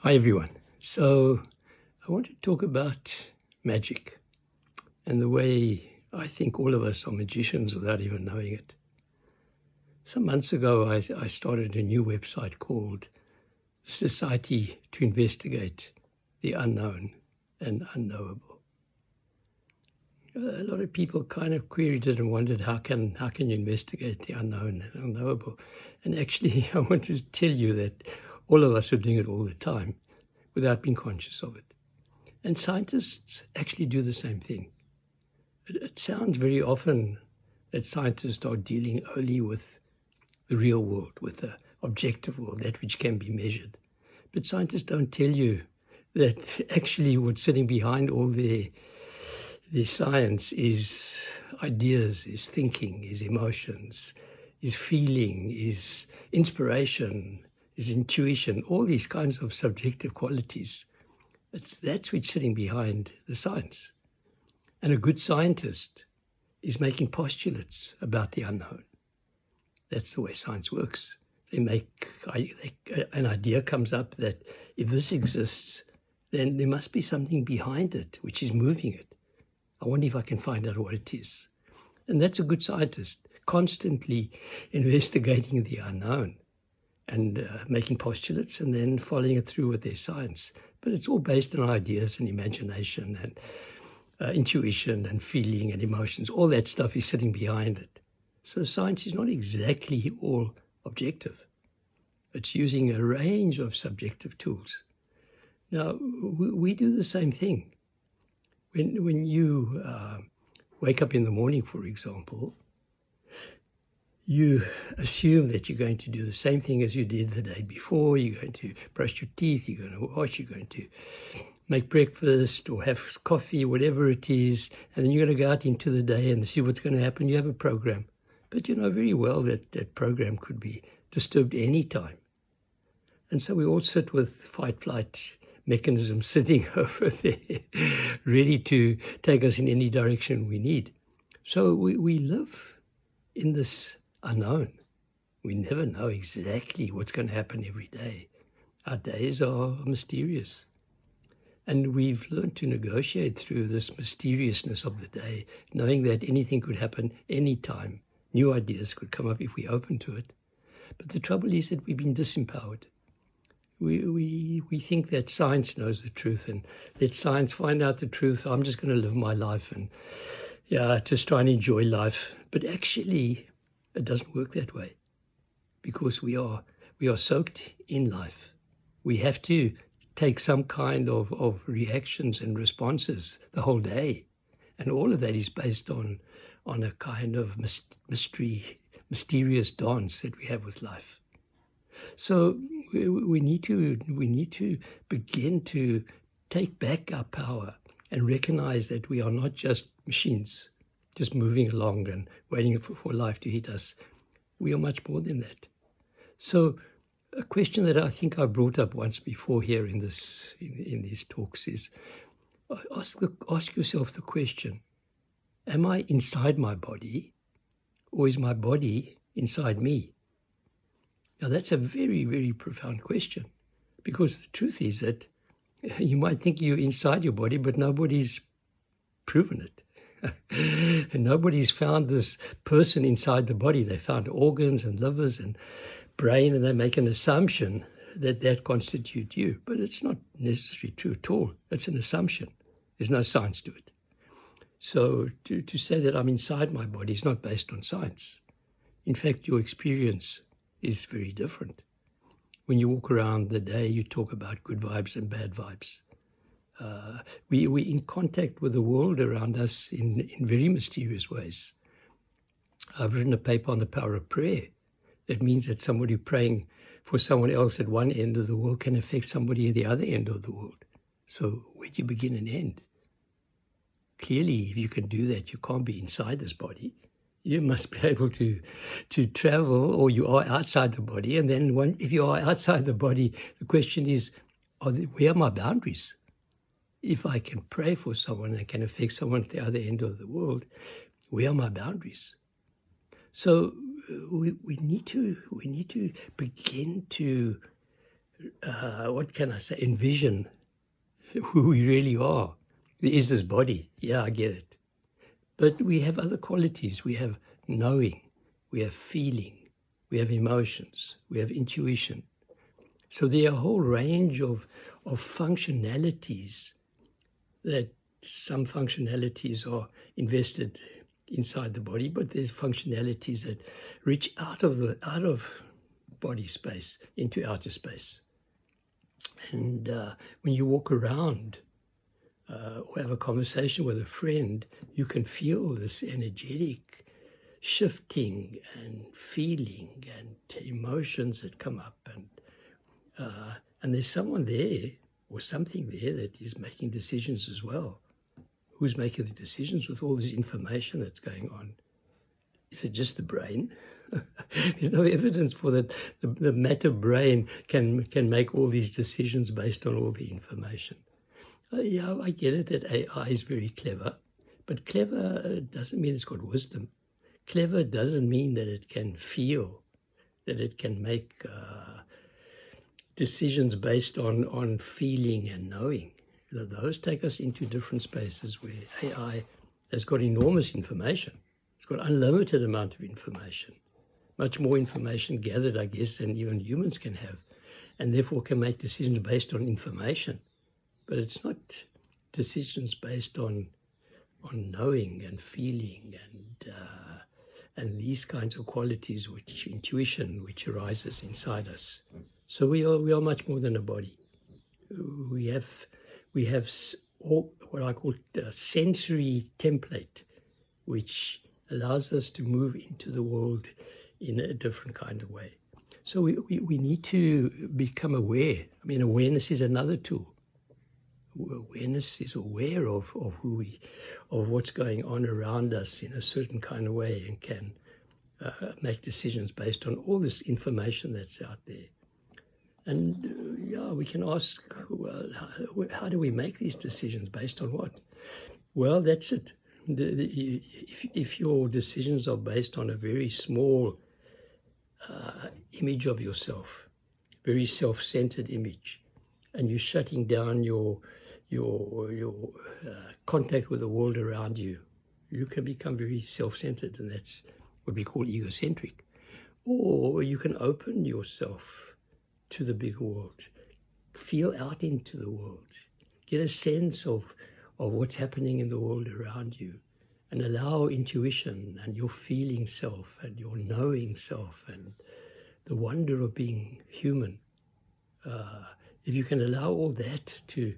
Hi everyone. So I want to talk about magic and the way I think all of us are magicians without even knowing it. Some months ago I started a new website called the Society to Investigate the Unknown and Unknowable. A lot of people kind of queried it and wondered how can you investigate the unknown and unknowable? And actually I want to tell you that all of us are doing it all the time without being conscious of it. And scientists actually do the same thing. It sounds very often that scientists are dealing only with the real world, with the objective world, that which can be measured. But scientists don't tell you that actually what's sitting behind all their science is ideas, is thinking, is emotions, is feeling, is inspiration, is intuition, all these kinds of subjective qualities. That's what's sitting behind the science. And a good scientist is making postulates about the unknown. That's the way science works. An idea comes up that if this exists, then there must be something behind it which is moving it. I wonder if I can find out what it is. And that's a good scientist, constantly investigating the unknown and making postulates and then following it through with their science. But it's all based on ideas and imagination and intuition and feeling and emotions. All that stuff is sitting behind it. So science is not exactly all objective. It's using a range of subjective tools. Now, we do the same thing. When you wake up in the morning, for example, you assume that you're going to do the same thing as you did the day before. You're going to brush your teeth, you're going to wash, you're going to make breakfast or have coffee, whatever it is, and then you're going to go out into the day and see what's going to happen. You have a program. But you know very well that that program could be disturbed any time. And so we all sit with fight-flight mechanisms sitting over there, ready to take us in any direction we need. So we live in this unknown. We never know exactly what's going to happen every day. Our days are mysterious. And we've learned to negotiate through this mysteriousness of the day, knowing that anything could happen anytime. New ideas could come up if we open to it. But the trouble is that we've been disempowered. We think that science knows the truth and let science find out the truth. I'm just going to live my life and just try and enjoy life. But actually, it doesn't work that way because we are soaked in life. We have to take some kind of reactions and responses the whole day. And all of that is based on a kind of mysterious dance that we have with life. So we need to begin to take back our power and recognize that we are not just machines, just moving along and waiting for life to hit us. We are much more than that. So a question that I think I brought up once before here in these talks is ask yourself the question, am I inside my body or is my body inside me? Now that's a very, very profound question because the truth is that you might think you're inside your body, but nobody's proven it. And nobody's found this person inside the body. They found organs and livers and brain, and they make an assumption that constitutes you. But it's not necessarily true at all. It's an assumption. There's no science to it. So to say that I'm inside my body is not based on science. In fact, your experience is very different. When you walk around the day, you talk about good vibes and bad vibes. We're in contact with the world around us in very mysterious ways. I've written a paper on the power of prayer. That means that somebody praying for someone else at one end of the world can affect somebody at the other end of the world. So where do you begin and end? Clearly, if you can do that, you can't be inside this body. You must be able to travel, or you are outside the body. And then if you are outside the body, the question is, where are my boundaries? If I can pray for someone and can affect someone at the other end of the world, where are my boundaries? So we need to begin to what can I say, envision who we really are. There is this body, yeah, I get it. But we have other qualities. We have knowing, we have feeling, we have emotions, we have intuition. So there are a whole range of functionalities that some functionalities are invested inside the body, but there's functionalities that reach out of body space into outer space. And when you walk around or have a conversation with a friend, you can feel this energetic shifting and feeling and emotions that come up, and there's someone there or something there that is making decisions as well. Who's making the decisions with all this information that's going on? Is it just the brain? There's no evidence for that. The matter brain can make all these decisions based on all the information. Yeah, I get it that AI is very clever, but clever doesn't mean it's got wisdom. Clever doesn't mean that it can feel, that it can make decisions based on feeling and knowing. Those take us into different spaces where AI has got enormous information. It's got unlimited amount of information, much more information gathered, I guess, than even humans can have, and therefore can make decisions based on information. But it's not decisions based on knowing and feeling and these kinds of qualities, which intuition, which arises inside us. So we are much more than a body. We have all what I call a sensory template, which allows us to move into the world in a different kind of way. So we need to become aware. I mean, awareness is another tool. Awareness is aware of what's going on around us in a certain kind of way, and can make decisions based on all this information that's out there. And yeah, we can ask, well, how do we make these decisions? Based on what? Well, that's it. If your decisions are based on a very small image of yourself, very self-centered image, and you're shutting down your contact with the world around you, you can become very self-centered, and that's what we call egocentric. Or you can open yourself to the big world, feel out into the world, get a sense of what's happening in the world around you, and allow intuition and your feeling self and your knowing self and the wonder of being human. If you can allow all that to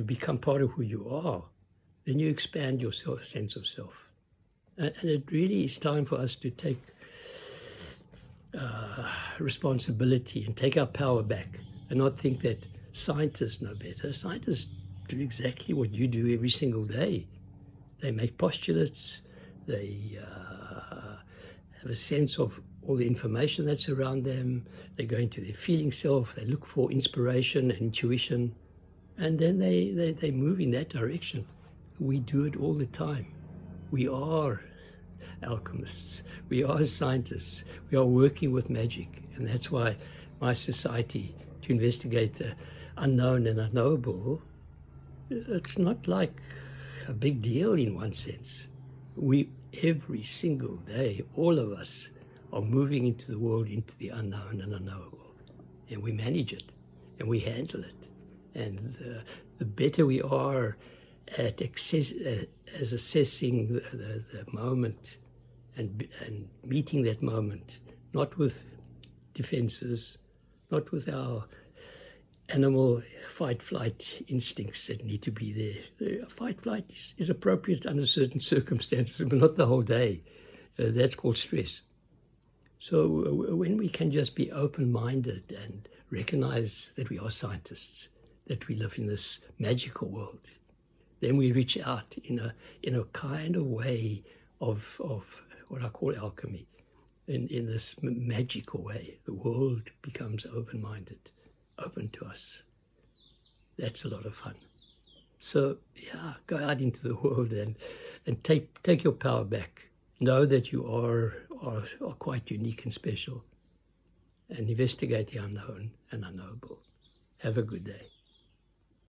become part of who you are, then you expand your sense of self. And it really is time for us to take responsibility and take our power back, and not think that scientists know better. Scientists do exactly what you do every single day. They make postulates, they have a sense of all the information that's around them, they go into their feeling self, they look for inspiration and intuition, and then they move in that direction. We do it all the time. We are alchemists, we are scientists, we are working with magic, and that's why my society, to investigate the unknown and unknowable, it's not like a big deal in one sense. We, every single day, all of us are moving into the world, into the unknown and unknowable, and we manage it, and we handle it, and the better we are at assessing the moment and meeting that moment, not with defenses, not with our animal fight-flight instincts that need to be there. Fight-flight is appropriate under certain circumstances, but not the whole day. That's called stress. So when we can just be open-minded and recognize that we are scientists, that we live in this magical world, then we reach out in a kind of way of what I call alchemy. In this magical way, the world becomes open-minded, open to us. That's a lot of fun. So yeah, go out into the world and take your power back. Know that you are quite unique and special. and investigate the unknown and unknowable. Have a good day.